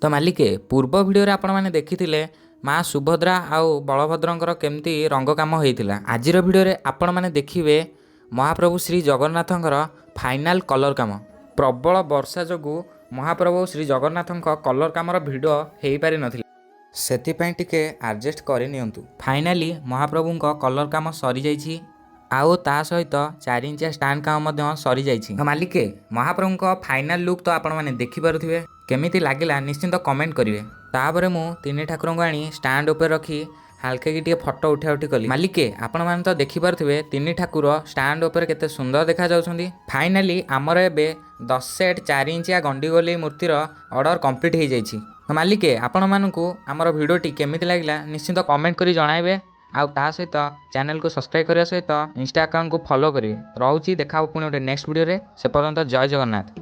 तो मालिके पूर्व भिडियो आपण मैंने देखिथिले माँ सुभद्रा आउ बलभद्रंकर केमती रंग काम होइतिला। आजिर भिडियो रे आपण मैंने देखिबे महाप्रभु श्री जगन्नाथंकर फाइनाल कलर काम। प्रबल वर्षा जोगु महाप्रभु श्री जगन्नाथंक कलर कामर भिडियो हेई पारि नथिला, सेथिपाई टिके एडजस्ट करि नियंतु। फाइनाली महाप्रभुंक कलर काम सरी जाइछि आउ ता सहित 4 इंचिया स्टैंड काम मध्य सरी जाइछि। मालिके महाप्रभुंक फाइनाल लुक तो आपण माने देखि पारुथिबे, केमिति लागिला निश्चिंत कमेंट करिवे। तापरे मु तीन ठाकुरंक आनी स्टैंड ऊपर रखी हालके की फोटो उठा उठी कली। मालिके आपण माने तो देखि पारुथिबे तीन ठाकुर स्टैंड ऊपर केते सुंदर देखा जाउछंदी। फाइनाली हमर एबे 10 सेट 4 इंचिया गंडीगोली मूर्तिर ऑर्डर कंप्लीट हो जाइछि। मालिके आपण मानकु हमर भिडियोटी केमिति लागिला निश्चिंत कमेंट करी जणाइबे। आउ ता सहित चैनल को सब्सक्राइब करने सहित इंस्टा अकाउंट को फॉलो करेंगे। रोची देखा पुणी गोटे नेक्स्ट वीडियो रे, से पर्यंत जय जगन्नाथ।